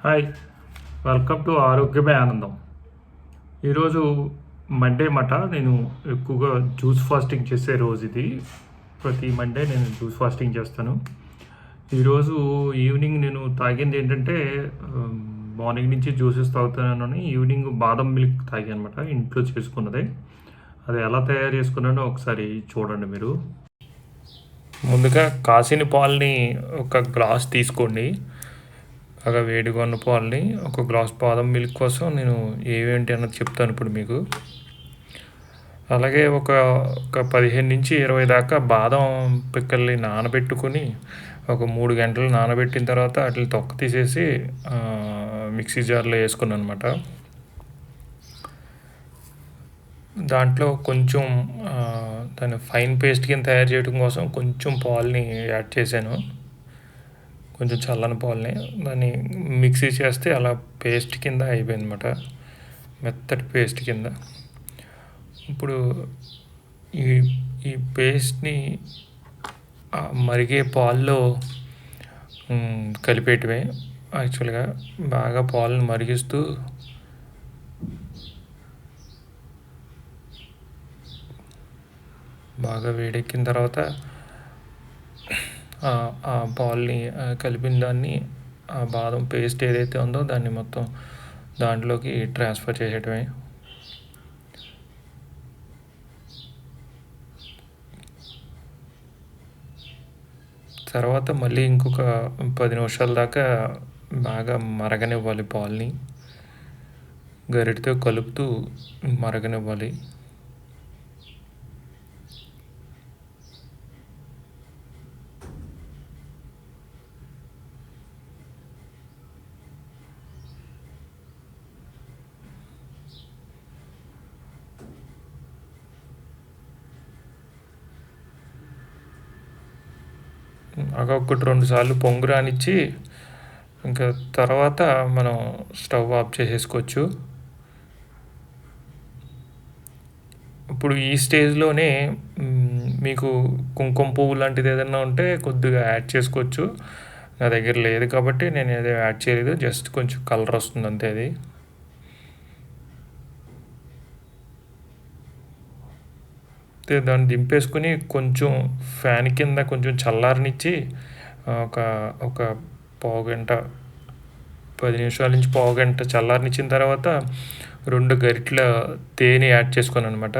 Hi, welcome to ఆరోగ్యమే ఆనందం. ఈరోజు మండే మాట. నేను ఎక్కువగా జ్యూస్ ఫాస్టింగ్ చేసే రోజు ఇది. ప్రతి మండే నేను జ్యూస్ ఫాస్టింగ్ చేస్తాను. ఈరోజు ఈవినింగ్ నేను తాగింది ఏంటంటే మార్నింగ్ నుంచి జ్యూసెస్ తాగుతున్నానని ఈవినింగ్ బాదం మిల్క్ తాగాను అనమాట, ఇంట్లో చేసుకున్నదే. అది ఎలా తయారు చేసుకున్నానో ఒకసారి చూడండి మీరు. ముందుగా కాసిన పాలని ఒక గ్లాస్ తీసుకోండి. బాగా వేడిగా ఉన్న పాలని ఒక గ్లాస్ బాదం మిల్క్ కోసం నేను ఏవేంటి అన్నది చెప్తాను ఇప్పుడు మీకు. అలాగే ఒక 15 నుంచి 20 దాకా బాదం పిక్కల్ని నానబెట్టుకొని ఒక 3 గంటలు నానబెట్టిన తర్వాత వాటిని తొక్క తీసేసి మిక్సీ జార్లో వేసుకున్నాను అనమాట. దాంట్లో కొంచెం దాన్ని ఫైన్ పేస్ట్ కింద తయారు చేయడం కోసం కొంచెం పాలని యాడ్ చేశాను, కొంచెం చల్లని పాలని. దాన్ని మిక్సీ చేస్తే అలా పేస్ట్ కింద అయిపోయింది అనమాట, మెత్తటి పేస్ట్ కింద. ఇప్పుడు ఈ ఈ పేస్ట్ని మరిగే పాల్లో కలిపేయటమే. యాక్చువల్గా బాగా పాలను మరిగిస్తూ బాగా వేడెక్కిన తర్వాత ఆ పాలని కలిపిన దాన్ని, ఆ బాదం పేస్ట్ ఏదైతే ఉందో దాన్ని మొత్తం దాంట్లోకి ట్రాన్స్ఫర్ చేసేయటమే. తర్వాత మళ్ళీ ఇంకొక 10 నిమిషాల దాకా బాగా మరగనివ్వాలి పాలని. గరిటతో కలుపుతూ మరగనివ్వాలి. ఒకటి 2 సార్లు పొంగు రానిచ్చి ఇంకా తర్వాత మనం స్టవ్ ఆఫ్ చేసేసుకోవచ్చు. ఇప్పుడు ఈ స్టేజ్లోనే మీకు కుంకుమ పువ్వు లాంటిది ఏదైనా ఉంటే కొద్దిగా యాడ్ చేసుకోవచ్చు. నా దగ్గర లేదు కాబట్టి నేను ఏదో యాడ్ చేయలేదు, జస్ట్ కొంచెం కలర్ వస్తుంది అంతే. అది దాన్ని దింపేసుకుని కొంచెం ఫ్యాన్ కింద కొంచెం చల్లారనిచ్చి ఒక ఒక పావుగంట, 10 నిమిషాల నుంచి పావుగంట చల్లారనిచ్చిన తర్వాత 2 గరిటెల తేనె యాడ్ చేసుకున్నాను అనమాట.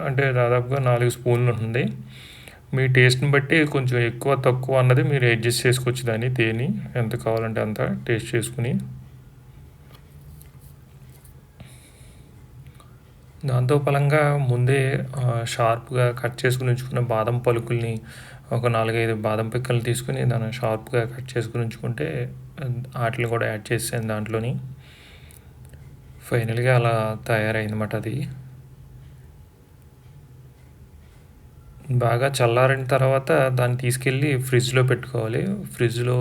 అంటే దాదాపుగా 4 స్పూన్లు ఉంటుంది. మీ టేస్ట్ని బట్టి కొంచెం ఎక్కువ తక్కువ అన్నది మీరు అడ్జస్ట్ చేసుకోవచ్చు. దాన్ని తేనె ఎంత కావాలంటే అంత టేస్ట్ చేసుకుని, దాంతో ఫలంగా ముందే షార్ప్గా కట్ చేసుకుని ఉంచుకున్న బాదం పలుకుల్ని ఒక 4-5 బాదం పిక్కలు తీసుకుని దాన్ని షార్ప్గా కట్ చేసుకుని ఉంచుకుంటే వాటిని కూడా యాడ్ చేసాను దాంట్లోని. ఫైనల్గా అలా తయారైందన్నమాట. అది బాగా చల్లారిన తర్వాత దాన్ని తీసుకెళ్ళి ఫ్రిడ్జ్లో పెట్టుకోవాలి. ఫ్రిడ్జ్లో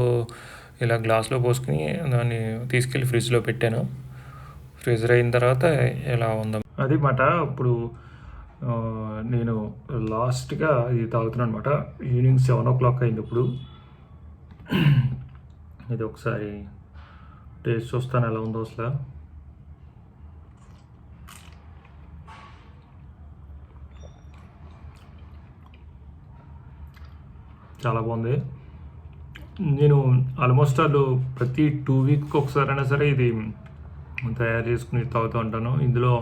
ఇలా గ్లాస్లో పోసుకుని దాన్ని తీసుకెళ్ళి ఫ్రిడ్జ్లో పెట్టాను. ఫ్రీజర్ అయిన తర్వాత ఎలా ఉందో అది మాట. ఇప్పుడు నేను లాస్ట్గా ఇది తాగుతున్నాను అనమాట. ఈవినింగ్ 7 o'clock అయింది ఇప్పుడు. ఇది ఒకసారి టేస్ట్ చూస్తాను ఎలా ఉందో అసలు. చాలా బాగుంది. నేను ఆల్మోస్ట్ ప్రతి 2 weeks ఒకసారైనా సరే ఇది తయారు చేసుకుని తాగుతూ ఉంటాను. ఇందులో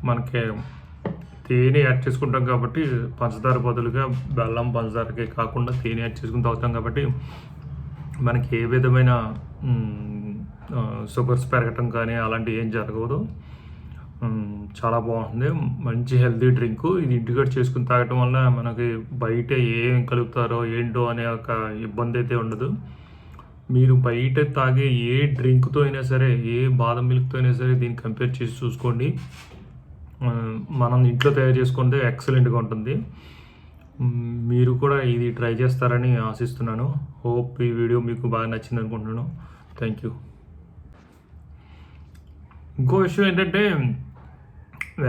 మనకి తేనె యాడ్ చేసుకుంటాం కాబట్టి పంచదార బదులుగా బెల్లం పంచదారకి కాకుండా తేనె యాడ్ చేసుకుని తాగుతాం కాబట్టి మనకి ఏ విధమైన షుగర్స్ పెరగటం కానీ అలాంటివి ఏం జరగదు. చాలా బాగుంటుంది, మంచి హెల్తీ డ్రింక్. ఇది ఇంటికాడ చేసుకుని తాగటం వల్ల మనకి బయట ఏం కలుపుతారో ఏంటో అనే ఒక ఇబ్బంది అయితే ఉండదు. మీరు బయట తాగే ఏ డ్రింక్తో అయినా సరే, ఏ బాదం మిల్క్తో అయినా సరే దీన్ని కంపేర్ చేసి చూసుకోండి. మనం ఇంట్లో తయారు చేసుకుంటే ఎక్సలెంట్గా ఉంటుంది. మీరు కూడా ఇది ట్రై చేస్తారని ఆశిస్తున్నాను. హోప్ ఈ వీడియో మీకు బాగా నచ్చింది అనుకుంటున్నాను. Thank you. ఇంకో విషయం ఏంటంటే,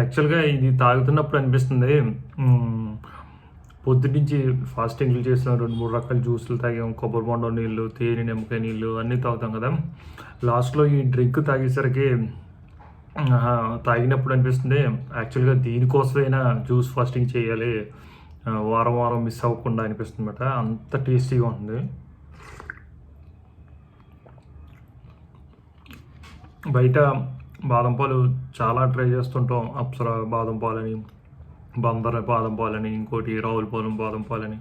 యాక్చువల్గా ఇది తాగుతున్నప్పుడు అనిపిస్తుంది పొద్దున్నుంచి ఫాస్టింగ్లు చేసిన 2-3 రకాల జ్యూసులు తాగాం, కొబ్బరి బొండం నీళ్ళు, తేనె, నిమ్మకాయ నీళ్ళు అన్నీ తాగుతాం కదా. లాస్ట్‌లో ఈ డ్రింక్ తాగేసరికి తాగినప్పుడు అనిపిస్తుంది యాక్చువల్‌గా దీనికోసమైనా జ్యూస్ ఫాస్టింగ్ చేయాలి. వారం, వారం మిస్ అవ్వకుండా అనిపిస్తుందన్నమాట. అంత టేస్టీగా ఉంది. బయట బాదం పాలు చాలా ట్రై చేస్తుంటాం. అప్సరా బాదం పాలని, బందర్ బాదం పాలని, ఇంకోటి రావులపాలెం బాదం పాలని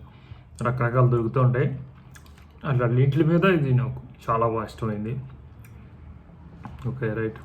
రకరకాలు దొరుకుతూ ఉంటాయి. అన్నిట్లి మీద ఇది నాకు చాలా బాగా ఇష్టమైంది. ఓకే. రైట్.